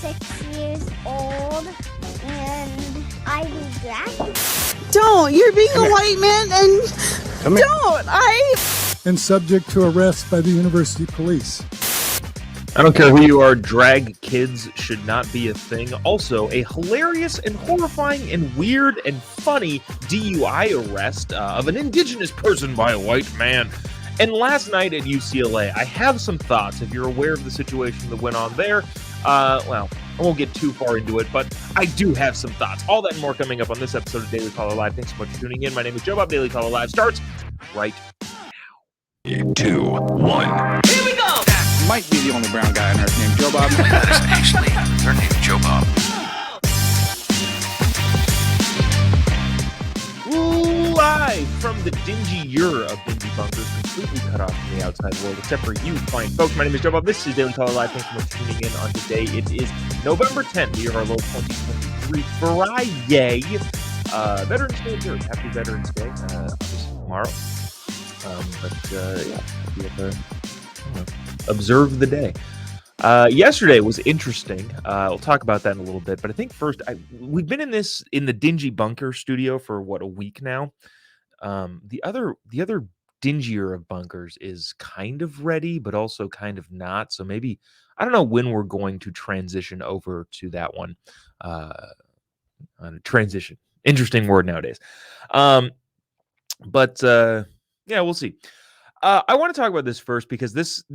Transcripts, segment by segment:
6 years old, and I do drag. Don't! You're being a white man, and Come here. don't! And subject to arrest by the university police. I don't care who you are, drag kids should not be a thing. Also, a hilarious and horrifying and weird and funny DUI arrest of an indigenous person by a white man. And last night at UCLA, I have some thoughts. If you're aware of the situation that went on there, well, I won't get too far into it, but I do have some thoughts. All that and more coming up on this episode of Daily Caller Live. Thanks so much for tuning in. My name is Jobob. Daily Caller Live starts right now. 2, 1. Here we go! Might be the only brown guy on earth named Jobob. That is actually her name, Jobob. Live from the dingy of dingy bunkers, completely cut off from the outside world, except for you fine folks. My name is Jobob. This is Daily Caller Live. Thanks so much for tuning in on today. It is November 10th, the year of our Lord 2023, Friday. Veterans Day here. Happy Veterans Day. Obviously tomorrow. Yeah, happy to observe the day. Yesterday was interesting. We'll talk about that in a little bit, but I think first, we've been in the dingy bunker studio for a week now. The other dingier of bunkers is kind of ready, but also kind of not. So maybe I don't know when we're going to transition over to that one. Transition, interesting word nowadays. But yeah, we'll see. I want to talk about this first because this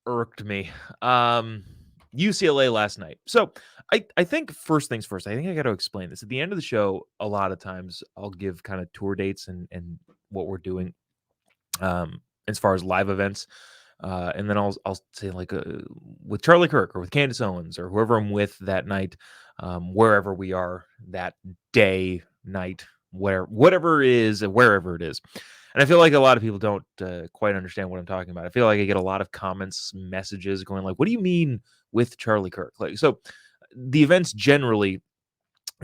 irked me. UCLA last night. So I think first things first, I think I got to explain this. At the end of the show, a lot of times I'll give kind of tour dates and what we're doing as far as live events. And then I'll say like with Charlie Kirk or with Candace Owens or whoever I'm with that night, wherever we are that day, night, whatever it is, wherever it is. And I feel like a lot of people don't quite understand what I'm talking about. I feel like I get a lot of comments, messages going like, what do you mean with Charlie Kirk? Like, so the events generally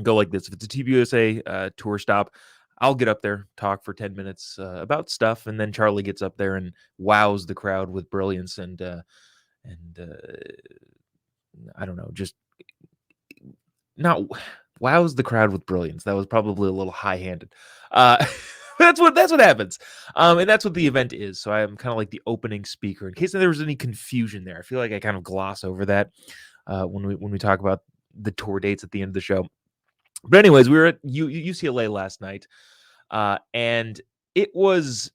go like this. If it's a TBUSA tour stop, I'll get up there, talk for 10 minutes about stuff, and then Charlie gets up there and wows the crowd with brilliance and I don't know, just not wows the crowd with brilliance. That was probably a little high-handed. That's what happens. And that's what the event is. So I'm kind of like the opening speaker in case there was any confusion there. I feel like I kind of gloss over that when we talk about the tour dates at the end of the show. But anyways, we were at UCLA last night, and it was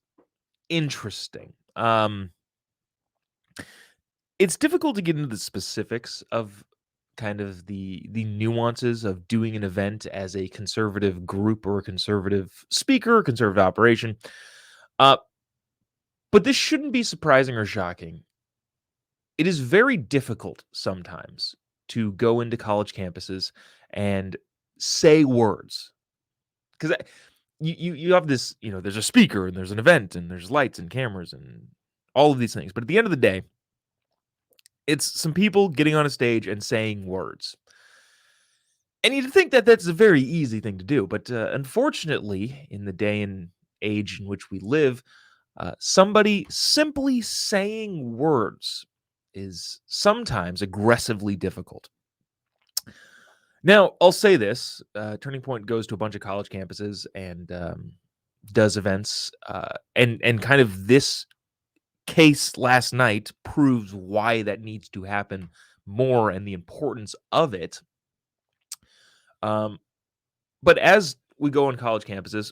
interesting. It's difficult to get into the specifics of kind of the nuances of doing an event as a conservative group or a conservative speaker, conservative operation. But this shouldn't be surprising or shocking. It is very difficult sometimes to go into college campuses and say words. Because you have this, there's a speaker and there's an event and there's lights and cameras and all of these things. But at the end of the day, it's some people getting on a stage and saying words. And you'd think that that's a very easy thing to do. But unfortunately, in the day and age in which we live, somebody simply saying words is sometimes aggressively difficult. Now, I'll say this. Turning Point goes to a bunch of college campuses and does events. And kind of this case last night proves why that needs to happen more and the importance of it. But as we go on college campuses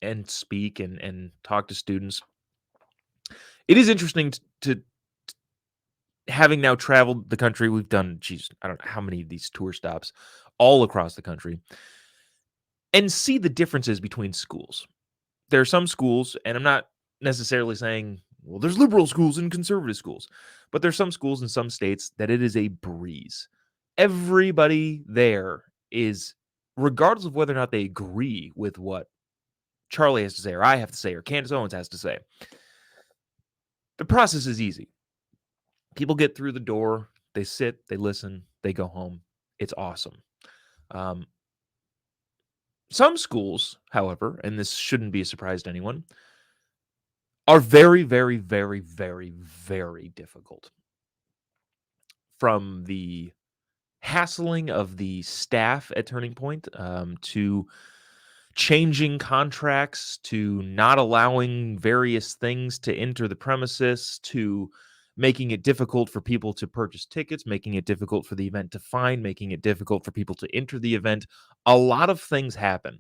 and speak and talk to students, it is interesting to having now traveled the country. We've done, I don't know how many of these tour stops all across the country, and see the differences between schools. There are some schools, and I'm not necessarily saying, well, there's liberal schools and conservative schools, but there's some schools in some states that it is a breeze. Everybody there is, regardless of whether or not they agree with what Charlie has to say, or I have to say, or Candace Owens has to say, the process is easy. People get through the door, they sit, they listen, they go home. It's awesome. Some schools, however, and this shouldn't be a surprise to anyone, are very, very, very, very, very difficult. From the hassling of the staff at Turning Point, to changing contracts, to not allowing various things to enter the premises, to making it difficult for people to purchase tickets, making it difficult for the event to find, making it difficult for people to enter the event. A lot of things happen.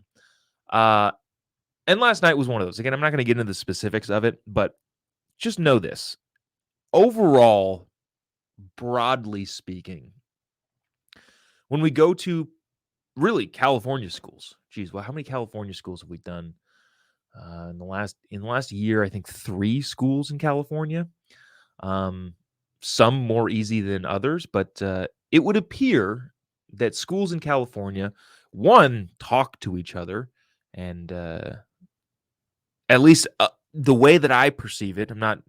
And last night was one of those. Again, I'm not going to get into the specifics of it, but just know this. Overall, broadly speaking, when we go to really California schools, geez, well, how many California schools have we done in the last year? I think 3 schools in California. Some more easy than others, but it would appear that schools in California, one, talk to each other, and at least the way that I perceive it, I'm not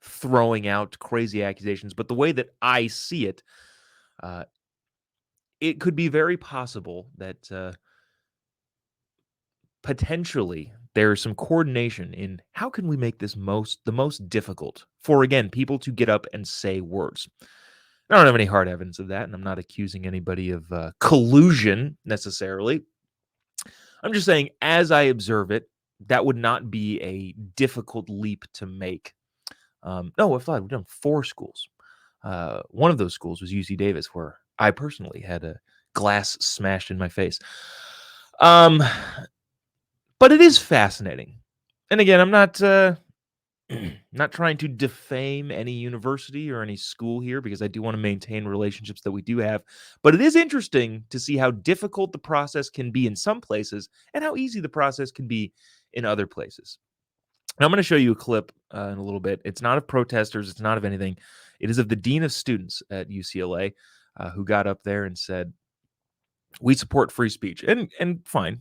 throwing out crazy accusations, but the way that I see it, it could be very possible that potentially there's some coordination in how can we make this the most difficult for, again, people to get up and say words. I don't have any hard evidence of that, and I'm not accusing anybody of collusion necessarily. I'm just saying, as I observe it, that would not be a difficult leap to make. No, I thought we've done 4 schools. One of those schools was UC Davis, where I personally had a glass smashed in my face. But it is fascinating. And again, I'm not not trying to defame any university or any school here, because I do want to maintain relationships that we do have. But it is interesting to see how difficult the process can be in some places and how easy the process can be in other places. Now, I'm going to show you a clip in a little bit. It's not of protesters. It's not of anything. It is of the dean of students at UCLA, who got up there and said, "We support free speech." And fine.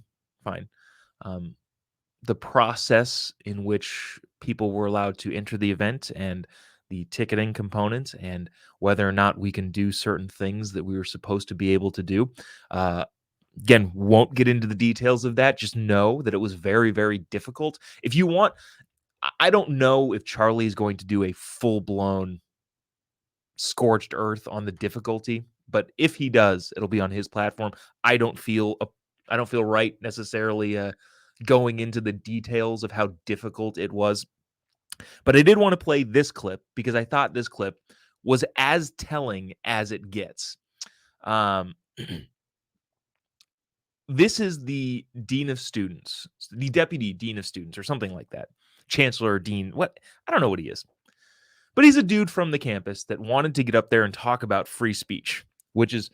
The process in which people were allowed to enter the event and the ticketing component and whether or not we can do certain things that we were supposed to be able to do. Again, won't get into the details of that. Just know that it was very, very difficult. If you want, I don't know if Charlie is going to do a full-blown scorched earth on the difficulty, but if he does, it'll be on his platform. I don't feel right necessarily going into the details of how difficult it was. But I did want to play this clip because I thought this clip was as telling as it gets. This is the dean of students, the deputy dean of students, or something like that. Chancellor or dean, what? I don't know what he is. But he's a dude from the campus that wanted to get up there and talk about free speech, which is,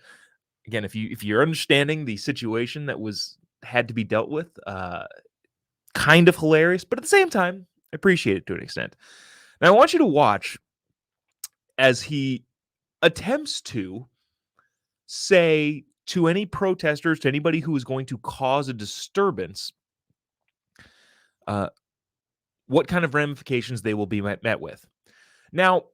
again, if you're understanding the situation that had to be dealt with, kind of hilarious, but at the same time, I appreciate it to an extent. Now, I want you to watch as he attempts to say to any protesters, to anybody who is going to cause a disturbance, what kind of ramifications they will be met with. Now,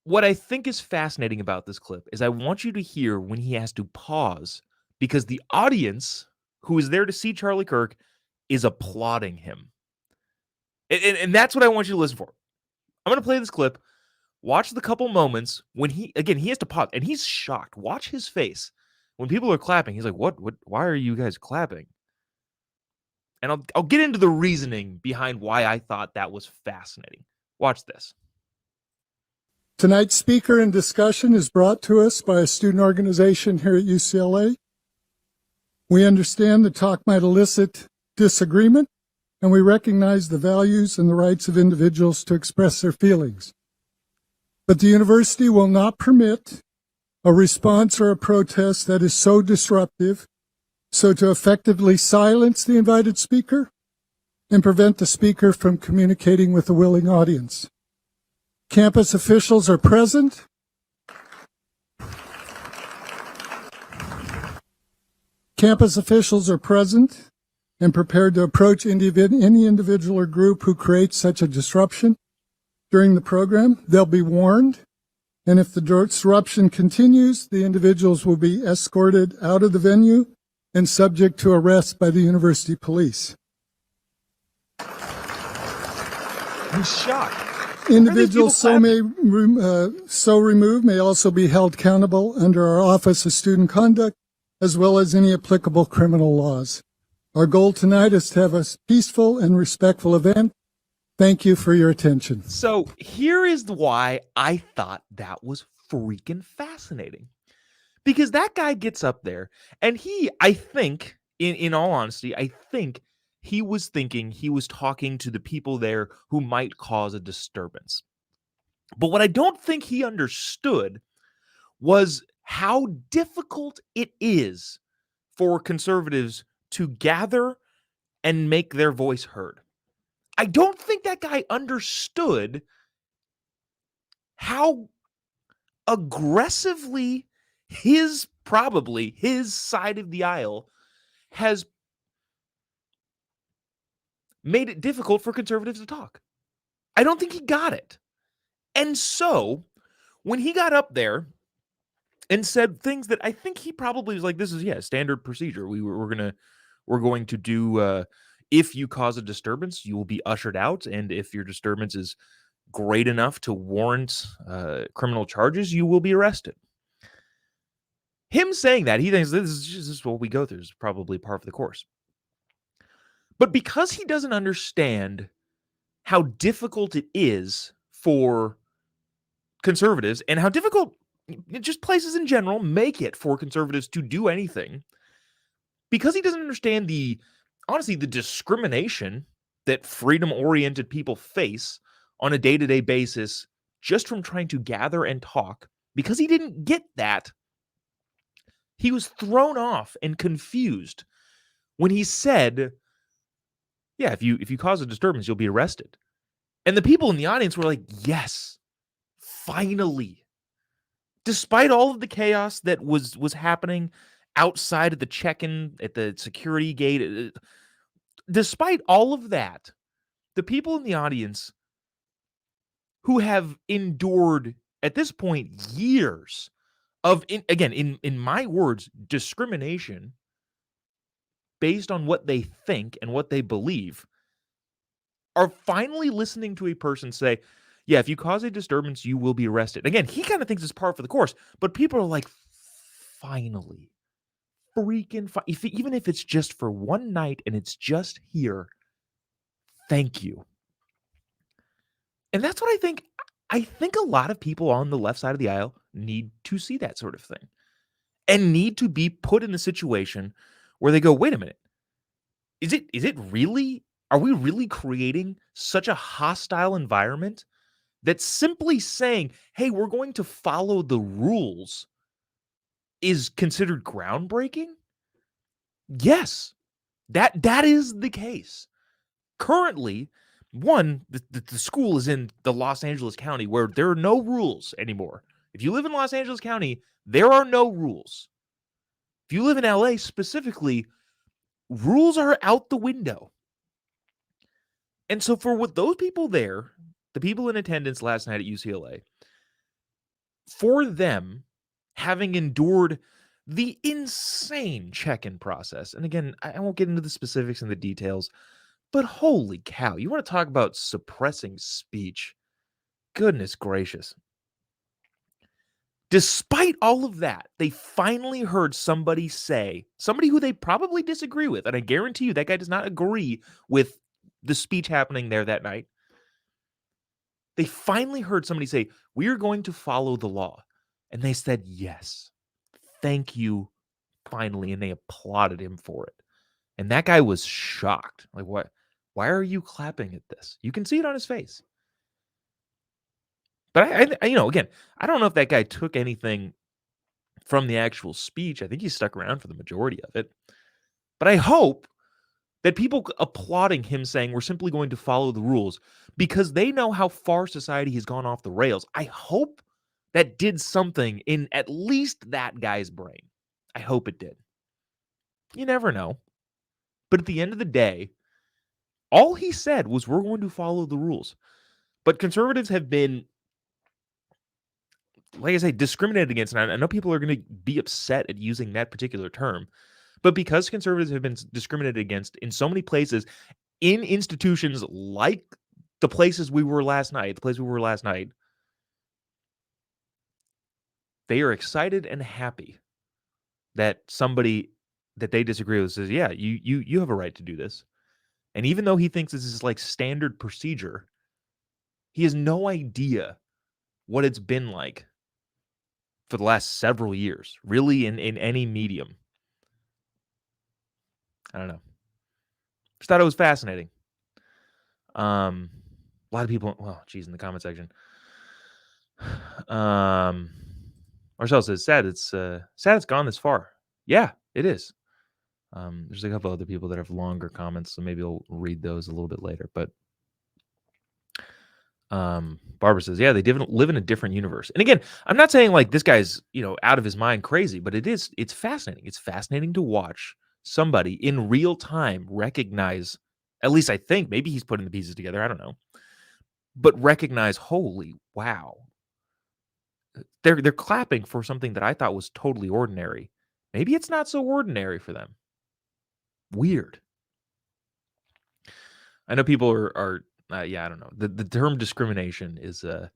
what I think is fascinating about this clip is I want you to hear when he has to pause, because the audience who is there to see Charlie Kirk is applauding him. And that's what I want you to listen for. I'm going to play this clip. Watch the couple moments when he has to pause, and he's shocked. Watch his face. When people are clapping, he's like, what, why are you guys clapping? And I'll get into the reasoning behind why I thought that was fascinating. Watch this. Tonight's speaker and discussion is brought to us by a student organization here at UCLA. We understand the talk might elicit disagreement, and we recognize the values and the rights of individuals to express their feelings. But the university will not permit a response or a protest that is so disruptive, so to effectively silence the invited speaker and prevent the speaker from communicating with a willing audience. Campus officials are present. Campus officials are present and prepared to approach any individual or group who creates such a disruption during the program. They'll be warned, and if the disruption continues, the individuals will be escorted out of the venue and subject to arrest by the university police. He's shocked. Individuals so clapping? so removed may also be held accountable under our Office of Student Conduct, as well as any applicable criminal laws. Our goal tonight is to have a peaceful and respectful event. Thank you for your attention. So here is why I thought that was freaking fascinating. Because that guy gets up there and I think, in all honesty, I think he was thinking he was talking to the people there who might cause a disturbance. But what I don't think he understood was how difficult it is for conservatives to gather and make their voice heard. I don't think that guy understood how aggressively probably his side of the aisle has made it difficult for conservatives to talk. I don't think he got it. And so when he got up there and said things that I think he probably was like, this is standard procedure. We're going to do if you cause a disturbance, you will be ushered out, and if your disturbance is great enough to warrant criminal charges, you will be arrested. Him saying that, he thinks this is what we go through, is probably par for the course. But because he doesn't understand how difficult it is for conservatives and how difficult just places in general make it for conservatives to do anything, because he doesn't understand honestly, the discrimination that freedom-oriented people face on a day-to-day basis just from trying to gather and talk, because he didn't get that, he was thrown off and confused when he said, yeah, if you cause a disturbance, you'll be arrested. And the people in the audience were like, yes, finally. Despite all of the chaos that was happening outside of the check-in at the security gate, despite all of that, the people in the audience who have endured at this point years of, in my words, discrimination based on what they think and what they believe, are finally listening to a person say, yeah, if you cause a disturbance, you will be arrested. Again, he kind of thinks it's par for the course, but people are like, finally, even if it's just for one night and it's just here, thank you. And that's what I think. I think a lot of people on the left side of the aisle need to see that sort of thing and need to be put in a situation where they go, wait a minute, is it really, are we really creating such a hostile environment that simply saying, hey, we're going to follow the rules is considered groundbreaking? Yes, that is the case. Currently, the school is in the Los Angeles County where there are no rules anymore. If you live in Los Angeles County, there are no rules. If you live in LA specifically, rules are out the window. And so for what those people there, the people in attendance last night at UCLA, for them having endured the insane check-in process, and again, I won't get into the specifics and the details, but holy cow, you want to talk about suppressing speech? Goodness gracious. Despite all of that, they finally heard somebody who they probably disagree with, and I guarantee you that guy does not agree with the speech happening there that night. They finally heard somebody say, we are going to follow the law. And they said, yes, thank you, finally. And they applauded him for it. And that guy was shocked. Like, what? Why are you clapping at this? You can see it on his face. But I again, I don't know if that guy took anything from the actual speech. I think he stuck around for the majority of it. But I hope that people applauding him saying we're simply going to follow the rules because they know how far society has gone off the rails. I hope that did something in at least that guy's brain. I hope it did. You never know. But at the end of the day, all he said was we're going to follow the rules. But conservatives have been, like I say, discriminated against. And I know people are going to be upset at using that particular term. But because conservatives have been discriminated against in so many places, in institutions like the places we were last night, they are excited and happy that somebody that they disagree with says, yeah, you have a right to do this. And even though he thinks this is like standard procedure, he has no idea what it's been like for the last several years, really in any medium. I don't know. Just thought it was fascinating. A lot of people, well, geez, in the comment section. Marcel says, sad it's gone this far. Yeah, it is. There's a couple other people that have longer comments, so maybe I'll read those a little bit later. But Barbara says, yeah, they live in a different universe. And again, I'm not saying like this guy's, out of his mind crazy, but it's fascinating. It's fascinating to watch somebody in real time recognize, at least I think, maybe he's putting the pieces together, I don't know, but recognize, holy wow. They're clapping for something that I thought was totally ordinary. Maybe it's not so ordinary for them. Weird. I know people are I don't know. The term discrimination is a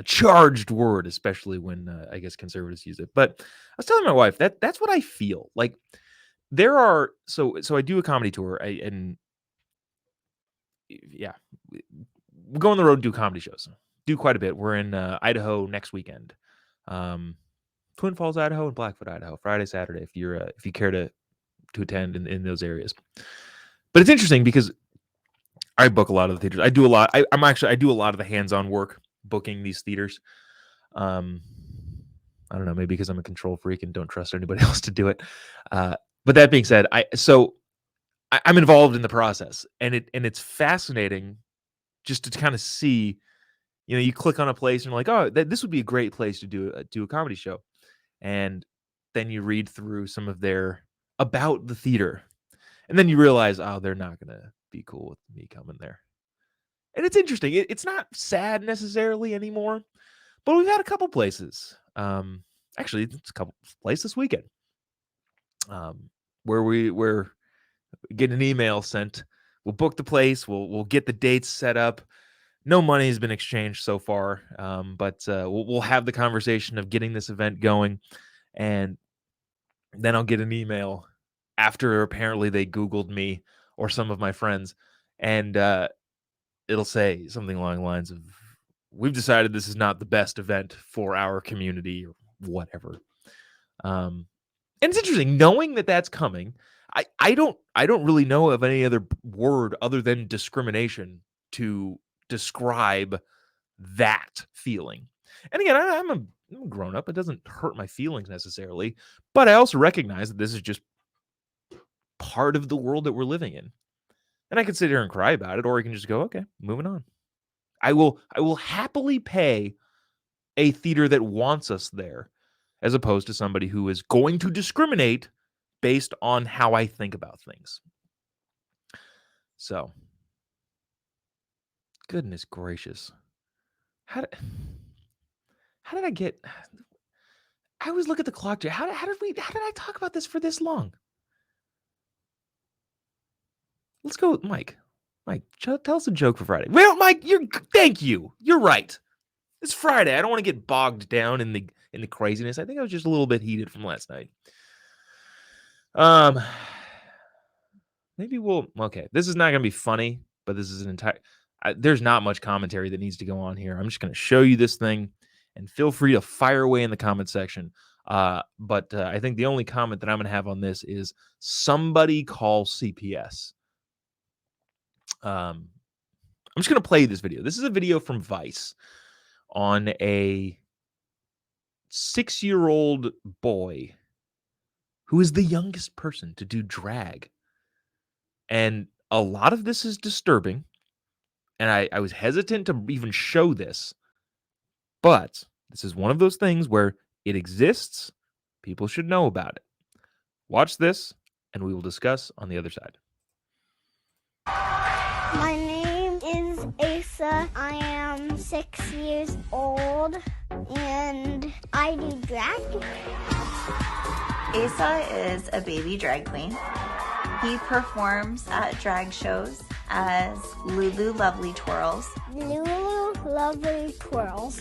charged word, especially when I guess conservatives use it. But I was telling my wife that's what I feel like. There are so I do a comedy tour, we go on the road and do comedy shows. Do quite a bit. We're in Idaho next weekend, Twin Falls, Idaho, and Blackfoot, Idaho, Friday, Saturday. If you care to attend in those areas. But it's interesting because I book a lot of the theaters. I do a lot. I do a lot of the hands-on work booking these theaters. I don't know, maybe because I'm a control freak and don't trust anybody else to do it. But that being said, I'm involved in the process, and it's fascinating just to kind of see. You click on a place and you're like, oh, this would be a great place to do a comedy show, and then you read through some of their about the theater, and then you realize, oh, they're not gonna be cool with me coming there. And it's interesting. It's not sad necessarily anymore, but we've had a couple places. Actually, it's a couple places this weekend where we're getting an email sent. We'll book the place. We'll get the dates set up. No money has been exchanged so far, but we'll have the conversation of getting this event going, and then I'll get an email after apparently they Googled me or some of my friends, and it'll say something along the lines of, we've decided this is not the best event for our community or whatever. And it's interesting knowing that that's coming. I don't really know of any other word other than discrimination to describe that feeling. And again, I'm a grown up. It doesn't hurt my feelings necessarily, but I also recognize that this is just part of the world that we're living in. And I can sit here and cry about it, or I can just go, okay, moving on. I will happily pay a theater that wants us there, as opposed to somebody who is going to discriminate based on how I think about things. So, goodness gracious. How did I get... I always look at the clock, Jay. How did I talk about this for this long? Let's go, Mike. Mike, tell us a joke for Friday. Well, Mike, thank you. You're right. It's Friday. I don't want to get bogged down in the craziness. I think I was just a little bit heated from last night. Maybe okay. This is not going to be funny, but this is there's not much commentary that needs to go on here. I'm just going to show you this thing, and feel free to fire away in the comment section. But I think the only comment that I'm going to have on this is somebody call CPS. I'm just going to play this video. This is a video from Vice on a 6-year-old boy who is the youngest person to do drag. And a lot of this is disturbing. And I was hesitant to even show this. But this is one of those things where it exists. People should know about it. Watch this, and we will discuss on the other side. My name is Asa. I am 6 years old, and I do drag. Asa is a baby drag queen. He performs at drag shows as Lulu Lovely Twirls. Lulu Lovely Twirls.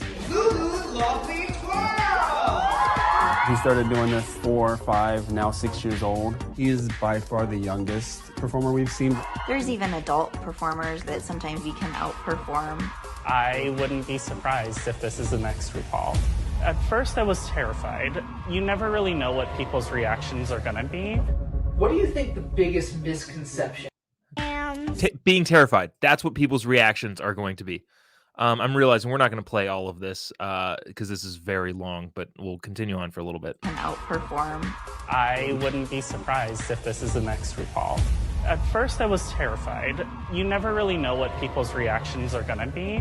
He started doing this 4, 5, now 6 years old. He is by far the youngest performer we've seen. There's even adult performers that sometimes we can outperform. I wouldn't be surprised if this is the next RuPaul. At first I was terrified. You never really know what people's reactions are gonna be. What do you think the biggest misconception? Being terrified. That's what people's reactions are going to be. I'm realizing we're not going to play all of this because this is very long, but we'll continue on for a little bit. Can outperform. I wouldn't be surprised if this is the next RuPaul. At first I was terrified. You never really know what people's reactions are gonna be.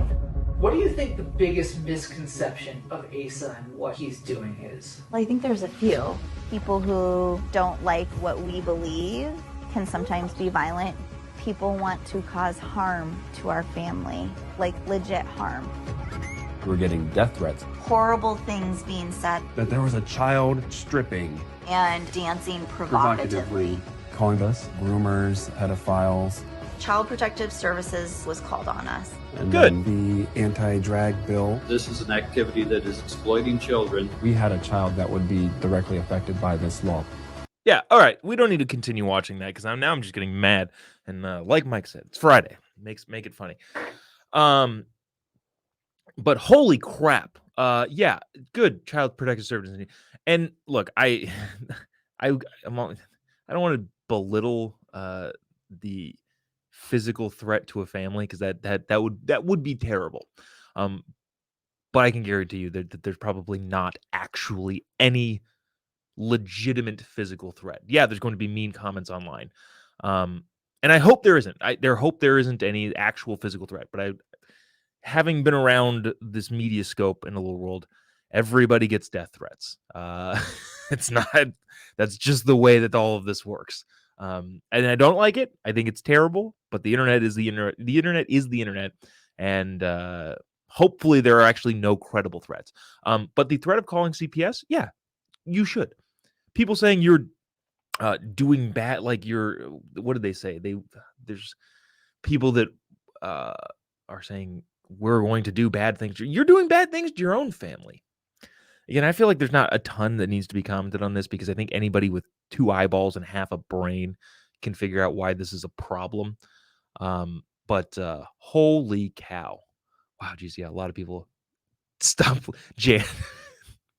What do you think the biggest misconception of Asa and what he's doing is? Well, I think there's a few. People who don't like what we believe can sometimes be violent. People want to cause harm to our family, like legit harm. We're getting death threats. Horrible things being said. That there was a child stripping. And dancing provocatively. Calling us groomers, pedophiles. Child Protective Services was called on us. And Good. then the anti-drag bill. This is an activity that is exploiting children. We had a child that would be directly affected by this law. Yeah, all right. We don't need to continue watching that because I'm just getting mad. And like Mike said, it's Friday. Make it funny. But holy crap. Yeah, good Child Protective Services. And look, I don't want to belittle the physical threat to a family because that would be terrible. But I can guarantee you that there's probably not actually any legitimate physical threat. Yeah, there's going to be mean comments online. And I hope there isn't. I hope there isn't any actual physical threat. But having been around this media scope in the little world, everybody gets death threats. It's not. That's just the way that all of this works. And I don't like it. I think it's terrible. But the internet is the internet. The internet is the internet. And hopefully there are actually no credible threats. But the threat of calling CPS, yeah, you should. People saying you're doing bad, like what did they say? There's people that are saying we're going to do bad things. You're doing bad things to your own family. Again, I feel like there's not a ton that needs to be commented on this because I think anybody with 2 eyeballs and half a brain can figure out why this is a problem. But holy cow. Wow, geez, yeah, a lot of people stop. Jan,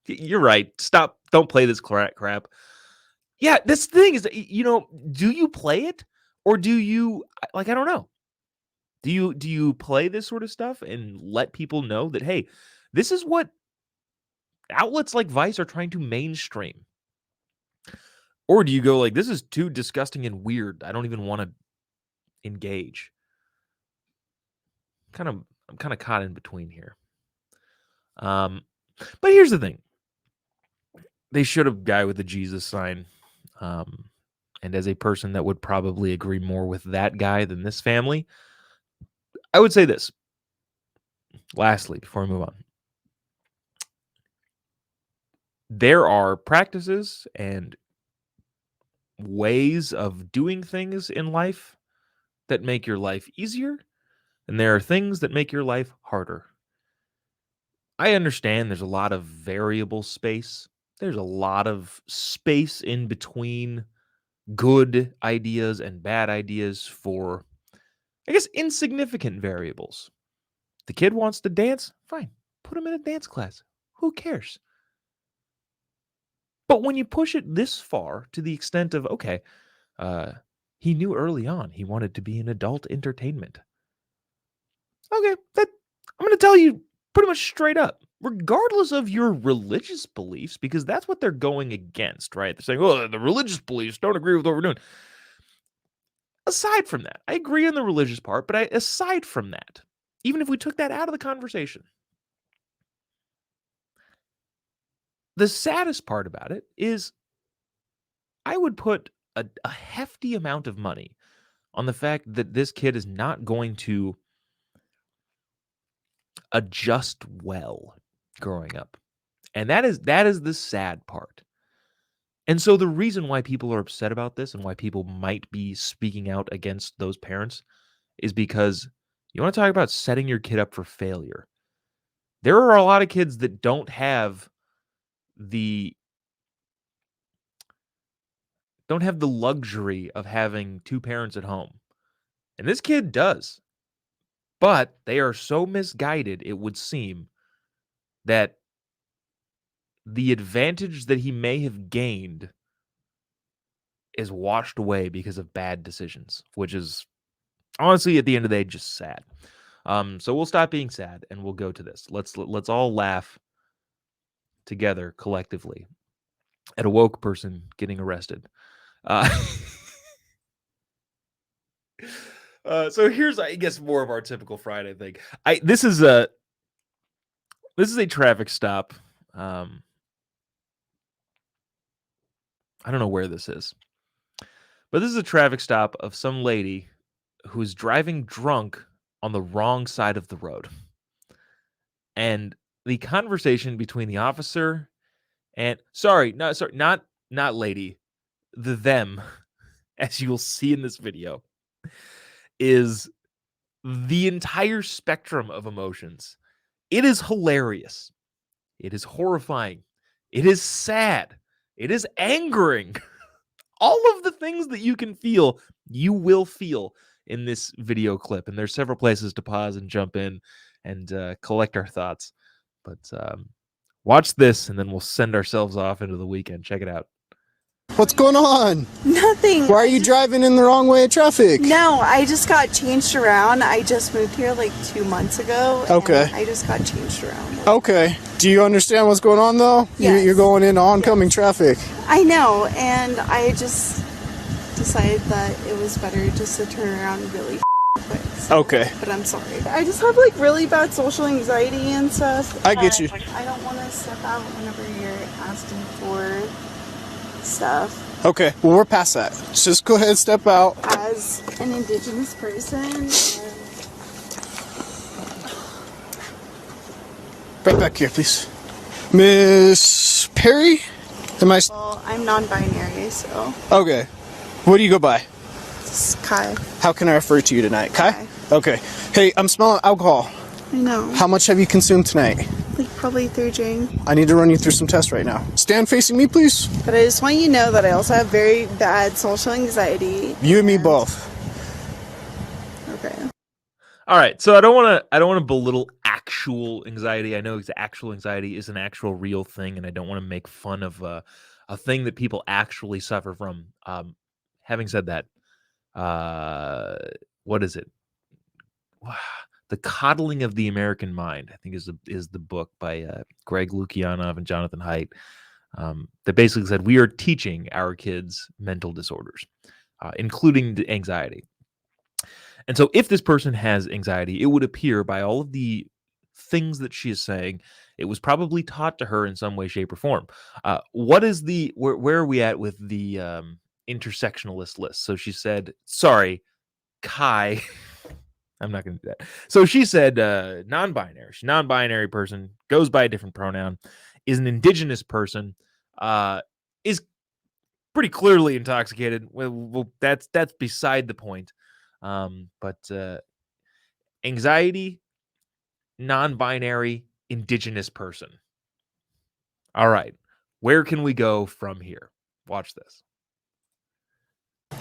you're right. Stop. Don't play this crap. Yeah, this thing is, do you play it or do you, I don't know. Do you play this sort of stuff and let people know that, hey, this is what outlets like Vice are trying to mainstream? Or do you go like, this is too disgusting and weird. I don't even want to engage. I'm kind of caught in between here. But here's the thing. They should have guy with the Jesus sign. And as a person that would probably agree more with that guy than this family, I would say this. Lastly, before we move on. There are practices and ways of doing things in life that make your life easier, and there are things that make your life harder. I understand there's a lot of variable space. There's a lot of space in between good ideas and bad ideas for, I guess, insignificant variables. The kid wants to dance? Fine. Put him in a dance class. Who cares? But when you push it this far to the extent of, okay, he knew early on he wanted to be in adult entertainment. Okay, I'm going to tell you pretty much straight up, regardless of your religious beliefs, because that's what they're going against, right? They're saying, oh, the religious beliefs don't agree with what we're doing. Aside from that, I agree on the religious part, but aside from that, even if we took that out of the conversation, the saddest part about it is I would put a hefty amount of money on the fact that this kid is not going to adjust well growing up. And that is the sad part. And so the reason why people are upset about this and why people might be speaking out against those parents is because you want to talk about setting your kid up for failure. There are a lot of kids that don't have the luxury of having two parents at home. And this kid does. But they are so misguided, it would seem, that the advantage that he may have gained is washed away because of bad decisions, which is honestly at the end of the day just sad. So we'll stop being sad and we'll go to this. Let's all laugh together collectively at a woke person getting arrested. So here's, I guess, more of our typical Friday thing. This is a traffic stop. I don't know where this is, but this is a traffic stop of some lady who is driving drunk on the wrong side of the road. And the conversation between the officer and not lady, the them, as you will see in this video, is the entire spectrum of emotions. It is hilarious. It is horrifying. It is sad. It is angering. All of the things that you can feel, you will feel in this video clip. And there's several places to pause and jump in and collect our thoughts. But watch this, and then we'll send ourselves off into the weekend. Check it out. What's going on? Nothing. Why are you driving in the wrong way of traffic? No, I just got changed around. I just moved here like 2 months ago. Okay. I just got changed around. Okay. Do you understand what's going on, though? Yes. You're going into oncoming traffic. I know, and I just decided that it was better just to turn around really quick. So, okay. But I'm sorry. I just have like really bad social anxiety and stuff. I get you. I don't want to step out whenever you're asking for stuff. Okay, well, we're past that. Just go ahead and step out. As an Indigenous person. Right back here, please. Miss Perry? Well, I'm non-binary, so. Okay. What do you go by? It's Kai. How can I refer to you tonight? Kai? Okay. Hey, I'm smelling alcohol. I know. How much have you consumed tonight? Like probably 3 drinks. I need to run you through some tests right now. Stand facing me, please. But I just want you to know that I also have very bad social anxiety. You and me both. Okay. All right, so I don't want to belittle actual anxiety. I know actual anxiety is an actual real thing, and I don't want to make fun of a thing that people actually suffer from. Having said that, what is it? The Coddling of the American Mind, I think, is the book by Greg Lukianoff and Jonathan Haidt. That basically said we are teaching our kids mental disorders, including the anxiety. And so if this person has anxiety, it would appear by all of the things that she is saying, it was probably taught to her in some way, shape, or form. What is where are we at with the intersectionalist list? So she said, sorry, Kai. I'm not going to do that. So she said non-binary. She's a non-binary person, goes by a different pronoun, is an indigenous person, is pretty clearly intoxicated. Well, that's beside the point. But anxiety, non-binary, indigenous person. All right. Where can we go from here? Watch this.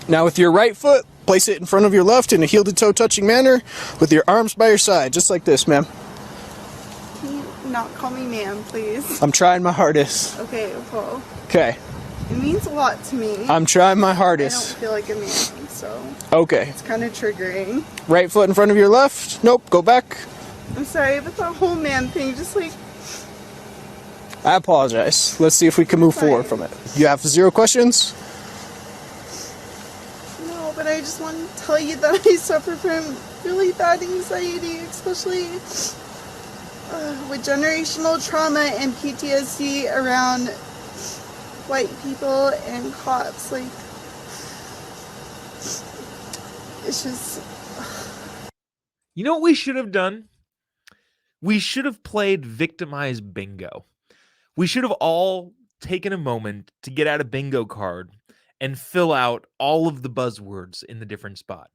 Now with your right foot, place it in front of your left in a heel-to-toe touching manner with your arms by your side, just like this, ma'am. Can you not call me ma'am, please? I'm trying my hardest. Okay, well. Okay. It means a lot to me. I'm trying my I hardest. don't feel like a man, so. Okay. It's kind of triggering. Right foot in front of your left. Nope, go back. I'm sorry, but the whole man thing just like. I apologize. Let's see if we can move forward from it. You have 0 questions? No, but I just want to tell you that I suffer from really bad anxiety, especially with generational trauma and PTSD around white people and cops. Like, it's just. You know what we should have done? We should have played victimized bingo. We should have all taken a moment to get out a bingo card and fill out all of the buzzwords in the different spot.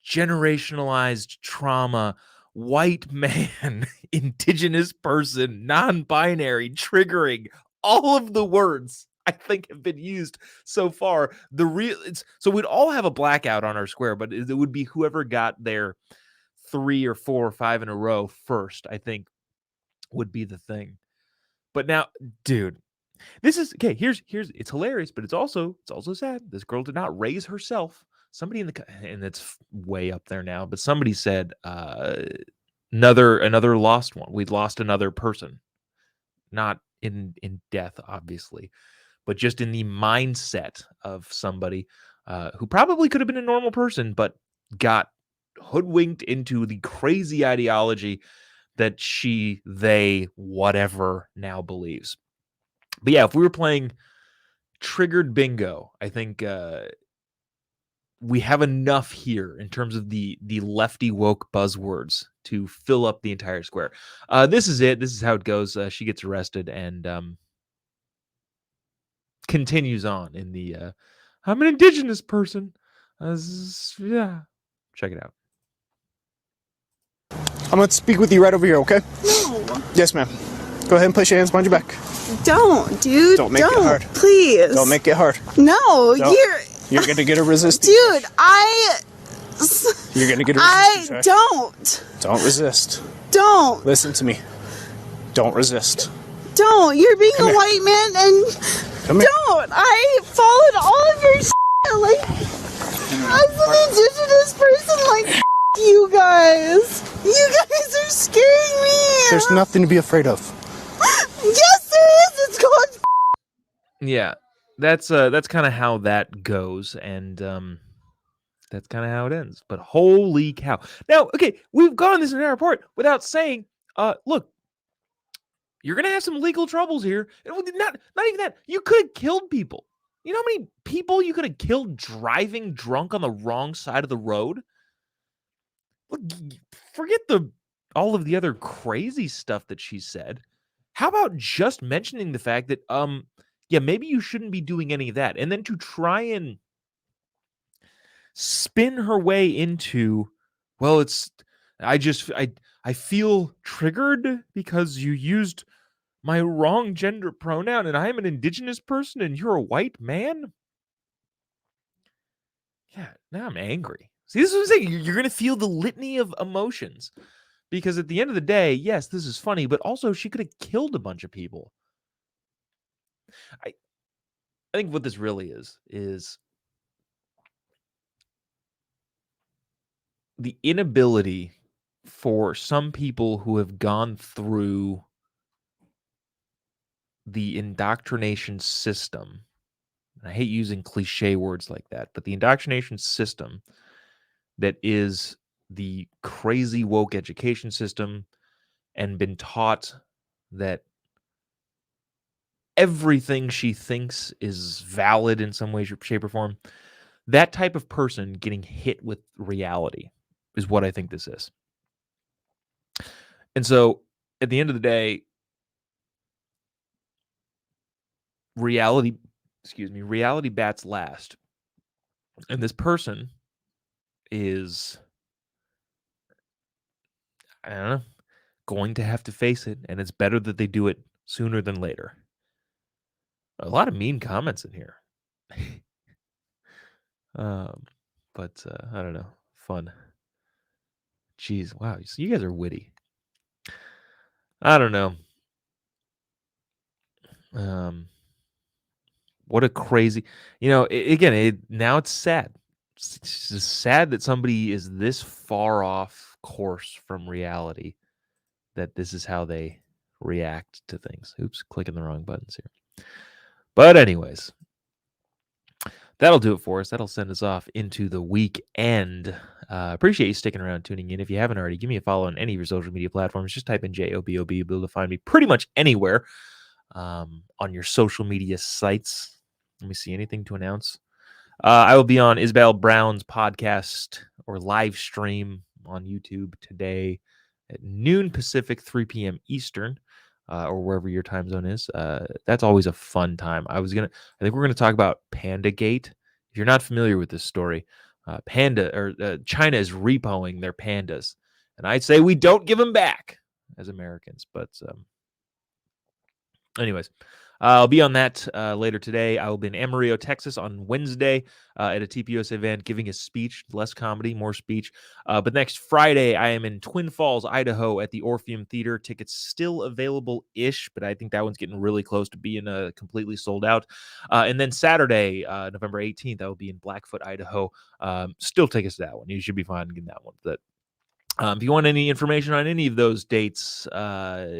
generationalized trauma, white man, indigenous person, non-binary, triggering, all of the words I think have been used so far. So we'd all have a blackout on our square, but it would be whoever got their 3 or 4 or 5 in a row first, I think, would be the thing. But now, dude, this is okay. Here's it's hilarious, but it's also sad. This girl did not raise herself. Somebody and it's way up there now, but somebody said another lost one. We'd lost another person, not in death, obviously, but just in the mindset of somebody who probably could have been a normal person, but got hoodwinked into the crazy ideology that they, whatever now believes. But yeah, if we were playing triggered bingo, I think we have enough here in terms of the lefty woke buzzwords to fill up the entire square. This is it. This is how it goes. She gets arrested and continues on in the I'm an indigenous person. Yeah, check it out. I'm going to speak with you right over here, okay? No. Yes, ma'am. Go ahead and place your hands behind your back. Don't, dude. Don't make it hard. Please. Don't make it hard. No, You're going to get a resistance. Dude, You're going to get a resistance. I don't. Don't resist. Don't. Listen to me. Don't resist. Don't. You're being Come a here. white man and Come here. don't. I followed all of your like, as an indigenous person, like, you guys. You guys are scaring me. There's nothing to be afraid of. Yes, there is. It's called. Yeah, that's kind of how that goes, and that's kind of how it ends. But holy cow! Now, okay, we've gone this entire report without saying, look, you're gonna have some legal troubles here. Not even that. You could have killed people. You know how many people you could have killed driving drunk on the wrong side of the road? Look, forget all of the other crazy stuff that she said. How about just mentioning the fact that, yeah, maybe you shouldn't be doing any of that. And then to try and spin her way into, well, I feel triggered because you used my wrong gender pronoun and I'm an indigenous person and you're a white man. Yeah, now I'm angry. See, this is what I'm saying. You're going to feel the litany of emotions. Because at the end of the day, yes, this is funny, but also she could have killed a bunch of people. I think what this really is the inability for some people who have gone through the indoctrination system. I hate using cliche words like that, but the indoctrination system that is the crazy woke education system and been taught that everything she thinks is valid in some way, shape, or form. That type of person getting hit with reality is what I think this is. And so at the end of the day, reality bats last. And this person is, I don't know, going to have to face it. And it's better that they do it sooner than later. A lot of mean comments in here. But I don't know. Fun. Jeez, wow. So you guys are witty. I don't know. What a crazy, now it's sad. It's just sad that somebody is this far off course from reality, that this is how they react to things. Oops, clicking the wrong buttons here. But anyways, that'll do it for us. That'll send us off into the weekend. Appreciate you sticking around, tuning in. If you haven't already, give me a follow on any of your social media platforms. Just type in JOBOB. You'll be able to find me pretty much anywhere on your social media sites. Let me see. Anything to announce? I will be on Isabel Brown's podcast or live stream on YouTube today at noon Pacific, 3 p.m. Eastern, or wherever your time zone is. That's always a fun time. I think we're going to talk about PandaGate. If you're not familiar with this story, China is repoing their pandas, and I'd say we don't give them back as Americans. But anyways, I'll be on that later today. I will be in Amarillo, Texas on Wednesday at a TPUS event giving a speech, less comedy, more speech. But next Friday, I am in Twin Falls, Idaho at the Orpheum Theater. Tickets still available-ish, but I think that one's getting really close to being completely sold out. And then Saturday, November 18th, I will be in Blackfoot, Idaho. Still tickets to that one. You should be fine getting that one. But if you want any information on any of those dates,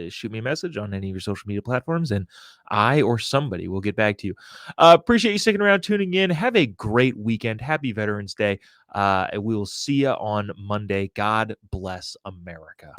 shoot me a message on any of your social media platforms, and I or somebody will get back to you. Appreciate you sticking around, tuning in. Have a great weekend. Happy Veterans Day. And we will see you on Monday. God bless America.